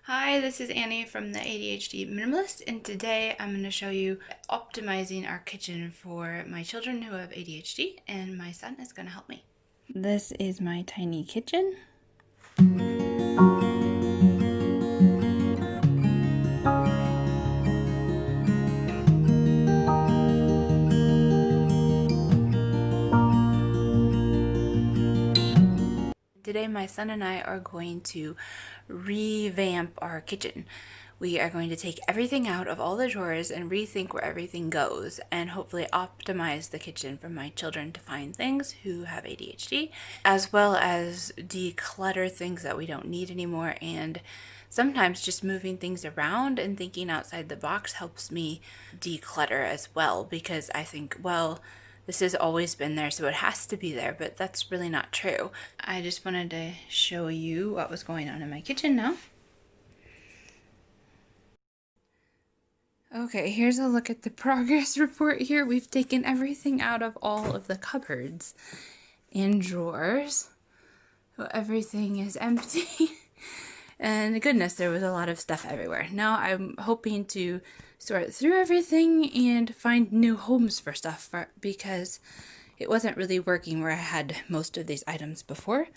Hi, this is Annie from the ADHD Minimalist, and today I'm going to show you optimizing our kitchen for my children who have ADHD, and my son is going to help me. This is my tiny kitchen. Today my son and I are going to revamp our kitchen. We are going to take everything out of all the drawers and rethink where everything goes and hopefully optimize the kitchen for my children to find things who have ADHD, as well as declutter things that we don't need anymore. And sometimes just moving things around and thinking outside the box helps me declutter as well, because I think, well, this has always been there, so it has to be there, but that's really not true. I just wanted to show you what was going on in my kitchen now. Okay, here's a look at the progress report here. We've taken everything out of all of the cupboards and drawers. So everything is empty. And goodness, there was a lot of stuff everywhere. Now I'm hoping to sort through everything and find new homes for stuff because it wasn't really working where I had most of these items before.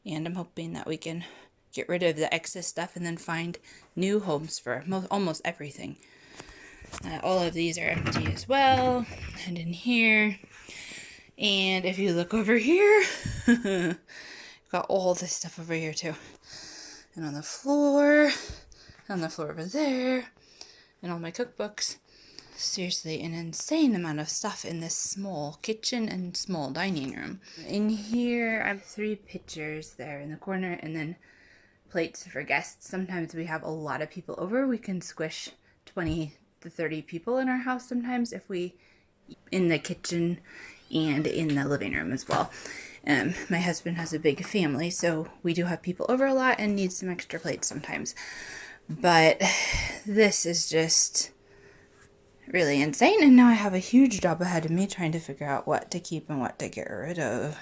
And I'm hoping that we can get rid of the excess stuff and then find new homes for almost everything. All of these are empty as well, and in here. And if you look over here, got all this stuff over here too. And on the floor over there, and all my cookbooks. Seriously, an insane amount of stuff in this small kitchen and small dining room. In here, I have 3 pictures there in the corner, and then plates for guests. Sometimes we have a lot of people over. We can squish 20 to 30 people in our house sometimes if we, in the kitchen and in the living room as well. My husband has a big family, so we do have people over a lot and need some extra plates sometimes. But this is just really insane, and now I have a huge job ahead of me trying to figure out what to keep and what to get rid of.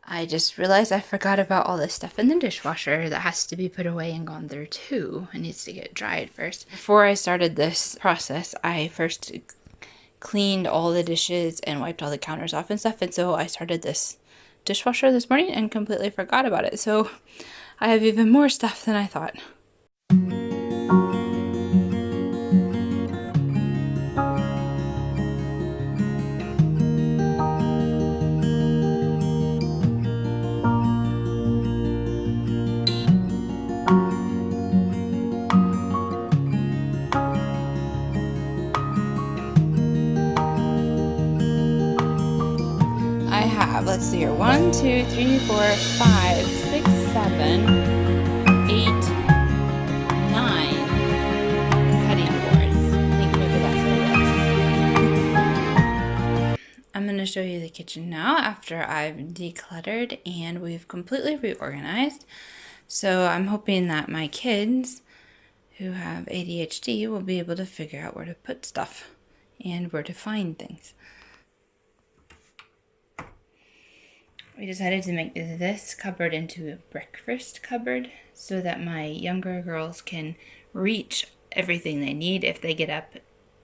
I just realized I forgot about all this stuff in the dishwasher that has to be put away and gone through too. It needs to get dried first. Before I started this process, I first cleaned all the dishes and wiped all the counters off and stuff, and so I started this dishwasher this morning and completely forgot about it. So I have even more stuff than I thought. I have, let's see here, 1, 2, 3, 4, 5, 6, 7, 8, 9 cutting boards. I think maybe that's what it was. I'm going to show you the kitchen now after I've decluttered and we've completely reorganized. So I'm hoping that my kids who have ADHD will be able to figure out where to put stuff and where to find things. We decided to make this cupboard into a breakfast cupboard so that my younger girls can reach everything they need if they get up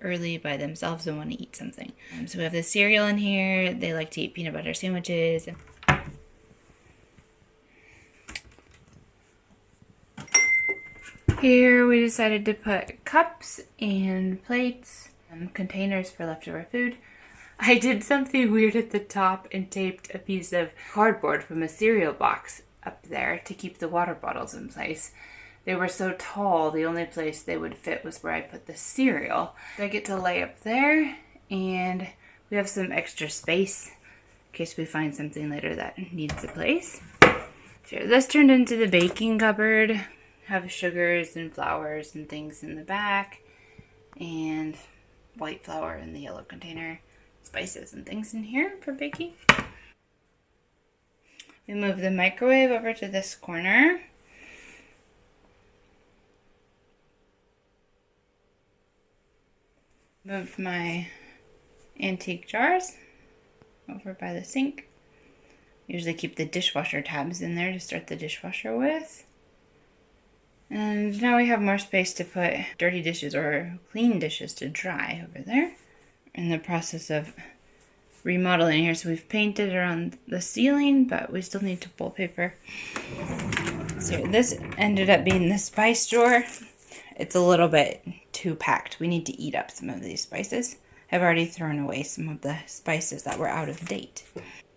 early by themselves and want to eat something. So we have the cereal in here. They like to eat peanut butter sandwiches. Here we decided to put cups and plates and containers for leftover food. I did something weird at the top and taped a piece of cardboard from a cereal box up there to keep the water bottles in place. They were so tall, the only place they would fit was where I put the cereal. So I get to lay up there, and we have some extra space in case we find something later that needs a place. So this turned into the baking cupboard. Have sugars and flours and things in the back, and white flour in the yellow container. Spices and things in here for baking. We move the microwave over to this corner. Moved my antique jars over by the sink. Usually keep the dishwasher tabs in there to start the dishwasher with. And now we have more space to put dirty dishes or clean dishes to dry over there. In the process of remodeling here, so we've painted around the ceiling, but we still need to wallpaper. So this ended up being the spice drawer. It's a little bit too packed. We need to eat up some of these spices. I've already thrown away some of the spices that were out of date.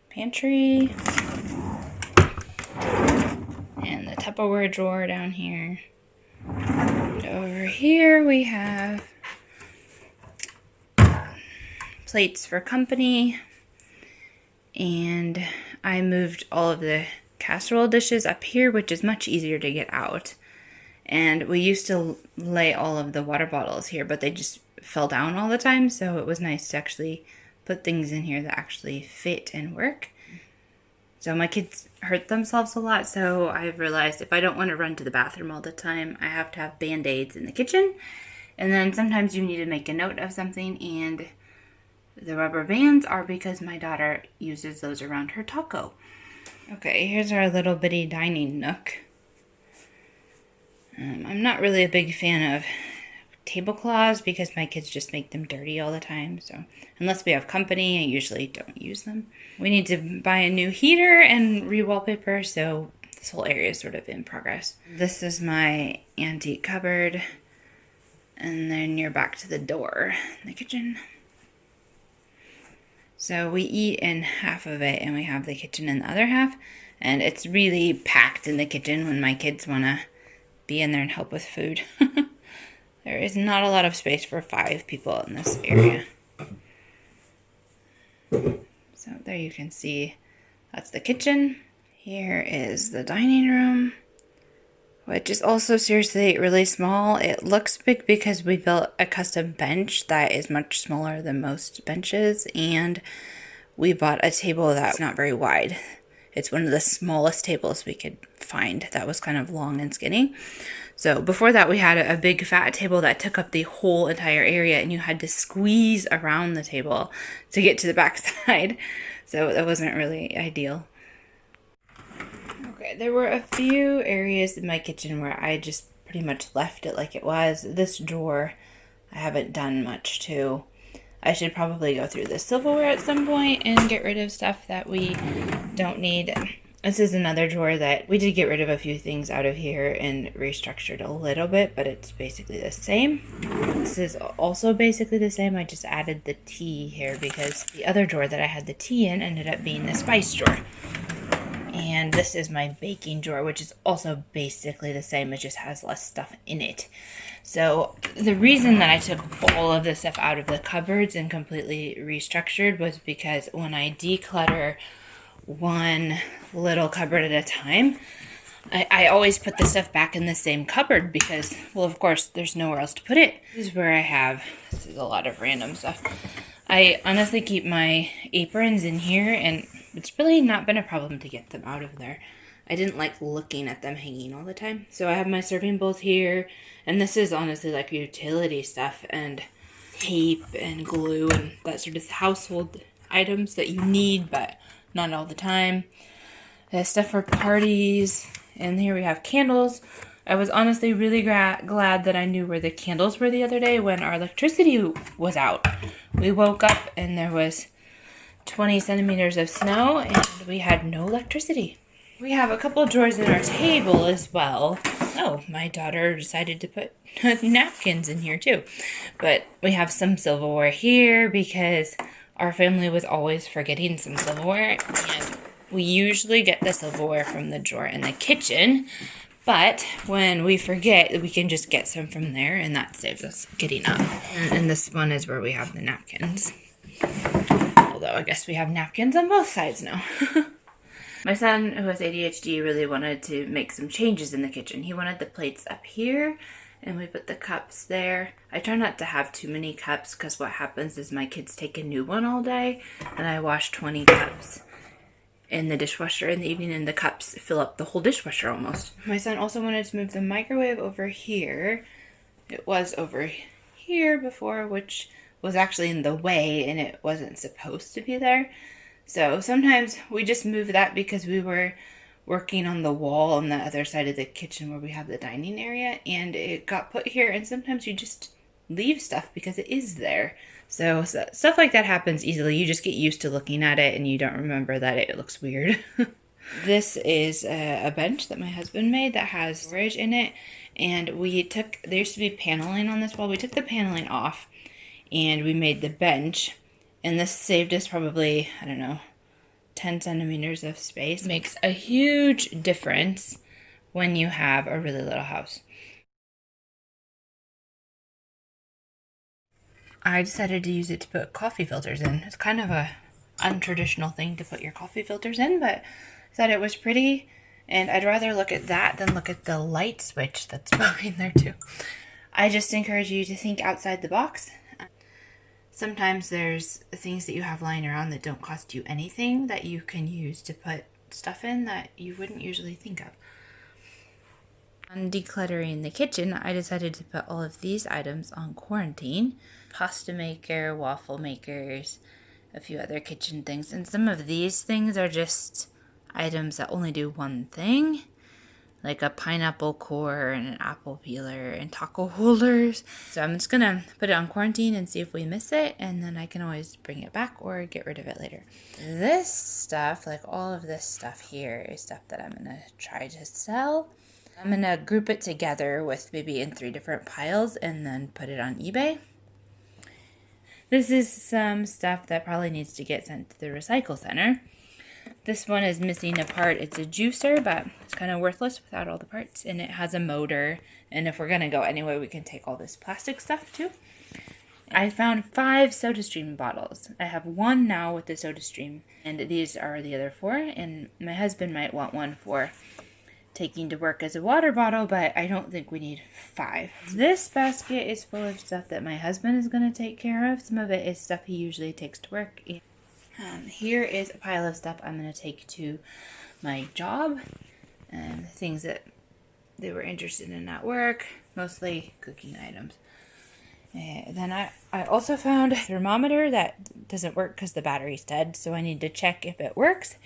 Pantry. And the Tupperware drawer down here. And over here we have plates for company. And I moved all of the casserole dishes up here, which is much easier to get out. And we used to lay all of the water bottles here, but they just fell down all the time, so it was nice to actually put things in here that actually fit and work. So my kids hurt themselves a lot, so I've realized if I don't want to run to the bathroom all the time, I have to have Band-Aids in the kitchen. And then sometimes you need to make a note of something, and the rubber bands are because my daughter uses those around her taco. Okay, here's our little bitty dining nook. I'm not really a big fan of tablecloths because my kids just make them dirty all the time. So unless we have company, I usually don't use them. We need to buy a new heater and re-wallpaper, so this whole area is sort of in progress. This is my antique cupboard. And then you're back to the door in the kitchen. So we eat in half of it and we have the kitchen in the other half. And it's really packed in the kitchen when my kids want to be in there and help with food. There is not a lot of space for 5 people in this area. So there you can see that's the kitchen. Here is the dining room, which is also seriously really small. It looks big because we built a custom bench that is much smaller than most benches, and we bought a table that's not very wide. It's one of the smallest tables we could find that was kind of long and skinny. So before that, we had a big fat table that took up the whole entire area, and you had to squeeze around the table to get to the back side. So that wasn't really ideal. Okay, there were a few areas in my kitchen where I just pretty much left it like it was. This drawer, I haven't done much to. I should probably go through the silverware at some point and get rid of stuff that we don't need. This is another drawer that we did get rid of a few things out of here and restructured a little bit, but it's basically the same. This is also basically the same. I just added the tea here because the other drawer that I had the tea in ended up being the spice drawer. And this is my baking drawer, which is also basically the same. It just has less stuff in it. So the reason that I took all of this stuff out of the cupboards and completely restructured was because when I declutter one little cupboard at a time, I always put the stuff back in the same cupboard because, well, of course, there's nowhere else to put it. This is where I have, this is a lot of random stuff. I honestly keep my aprons in here, and it's really not been a problem to get them out of there. I didn't like looking at them hanging all the time. So I have my serving bowls here, and this is honestly like utility stuff and tape and glue and that sort of household items that you need, but not all the time. Stuff for parties, and here we have candles. I was honestly really glad that I knew where the candles were the other day when our electricity was out. We woke up and there was 20 centimeters of snow and we had no electricity. We have a couple of drawers in our table as well. Oh, my daughter decided to put napkins in here too. But we have some silverware here because our family was always forgetting some silverware, and we usually get the silverware from the drawer in the kitchen. But when we forget, we can just get some from there, and that saves us getting up. And this one is where we have the napkins. Although I guess we have napkins on both sides now. My son, who has ADHD, really wanted to make some changes in the kitchen. He wanted the plates up here, and we put the cups there. I try not to have too many cups because what happens is my kids take a new one all day, and I wash 20 cups in the dishwasher in the evening, and the cups fill up the whole dishwasher almost. My son also wanted to move the microwave over here. It was over here before, which was actually in the way, and it wasn't supposed to be there. So sometimes we just move that because we were working on the wall on the other side of the kitchen where we have the dining area, and it got put here, and sometimes you just leave stuff because it is there. So stuff like that happens easily. You just get used to looking at it and you don't remember that it looks weird. This is a bench that my husband made that has storage in it, and there used to be paneling on this wall. We took the paneling off and we made the bench, and this saved us probably, I don't know, 10 centimeters of space. It makes a huge difference when you have a really little house. I decided to use it to put coffee filters in. It's kind of a untraditional thing to put your coffee filters in, but I thought it was pretty, and I'd rather look at that than look at the light switch that's behind there too. I just encourage you to think outside the box. Sometimes there's things that you have lying around that don't cost you anything that you can use to put stuff in that you wouldn't usually think of. On decluttering the kitchen, I decided to put all of these items on quarantine. Pasta maker, waffle makers, a few other kitchen things. And some of these things are just items that only do one thing, like a pineapple core and an apple peeler and taco holders. So I'm just gonna put it on quarantine and see if we miss it, and then I can always bring it back or get rid of it later. This stuff, like all of this stuff here, is stuff that I'm gonna try to sell. I'm gonna group it together with maybe in 3 different piles and then put it on eBay. This is some stuff that probably needs to get sent to the recycle center. This one is missing a part. It's a juicer, but it's kind of worthless without all the parts, and it has a motor, and if we're gonna go anyway, we can take all this plastic stuff too. I found 5 SodaStream bottles. I have 1 now with the SodaStream, and these are the other 4, and my husband might want one for taking to work as a water bottle, but I don't think we need 5. This basket is full of stuff that my husband is going to take care of. Some of it is stuff he usually takes to work. Here is a pile of stuff I'm going to take to my job, and things that they were interested in at work, mostly cooking items. Then I also found a thermometer that doesn't work because the battery's dead, so I need to check if it works.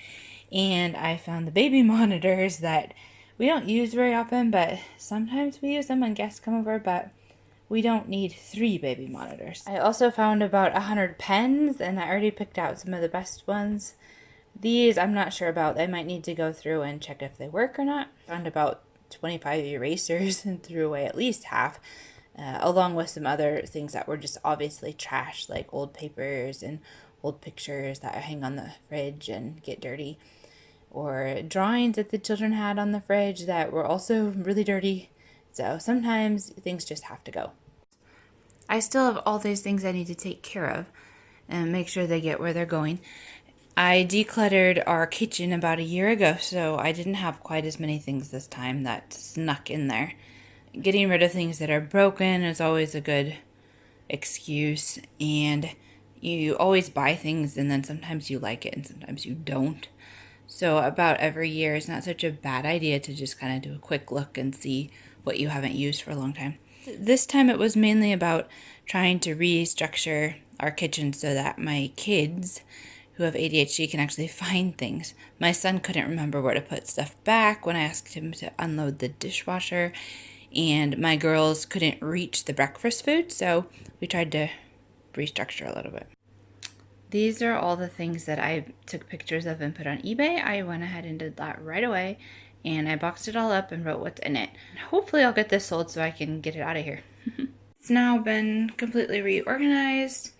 And I found the baby monitors that we don't use very often, but sometimes we use them when guests come over, but we don't need 3 baby monitors. I also found about 100 pens, and I already picked out some of the best ones. These I'm not sure about. I might need to go through and check if they work or not. Found about 25 erasers and threw away at least half, along with some other things that were just obviously trash, like old papers and old pictures that hang on the fridge and get dirty, or drawings that the children had on the fridge that were also really dirty. So sometimes things just have to go. I still have all these things I need to take care of and make sure they get where they're going. I decluttered our kitchen about a year ago, so I didn't have quite as many things this time that snuck in there. Getting rid of things that are broken is always a good excuse, and you always buy things and then sometimes you like it and sometimes you don't. So about every year, it's not such a bad idea to just kind of do a quick look and see what you haven't used for a long time. This time it was mainly about trying to restructure our kitchen so that my kids who have ADHD can actually find things. My son couldn't remember where to put stuff back when I asked him to unload the dishwasher, and my girls couldn't reach the breakfast food, so we tried to restructure a little bit. These are all the things that I took pictures of and put on eBay. I went ahead and did that right away, and I boxed it all up and wrote what's in it. Hopefully I'll get this sold so I can get it out of here. It's now been completely reorganized.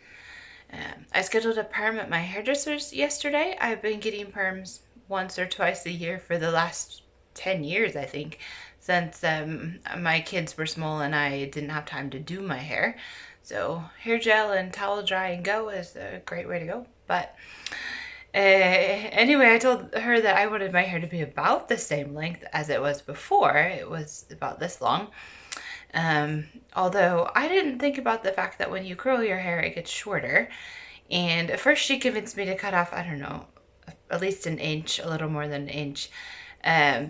I scheduled a perm at my hairdresser's yesterday. I've been getting perms once or twice a year for the last 10 years, I think, since my kids were small and I didn't have time to do my hair. So hair gel and towel dry and go is a great way to go. But anyway, I told her that I wanted my hair to be about the same length as it was before. It was about this long. Although I didn't think about the fact that when you curl your hair, it gets shorter. And at first she convinced me to cut off, I don't know, at least an inch, a little more than an inch.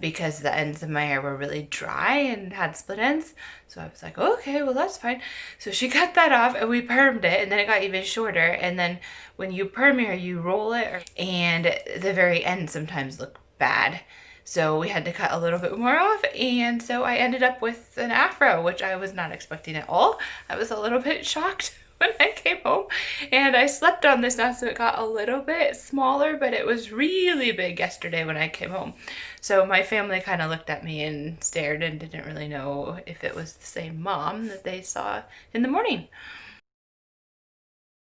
Because the ends of my hair were really dry and had split ends. So I was like, okay, well that's fine. So she cut that off and we permed it, and then it got even shorter. And then when you perm your hair, you roll it, and the very ends sometimes look bad. So we had to cut a little bit more off, and so I ended up with an afro, which I was not expecting at all. I was a little bit shocked when I came home, and I slept on this now, so it got a little bit smaller, but it was really big yesterday when I came home. So my family kind of looked at me and stared and didn't really know if it was the same mom that they saw in the morning.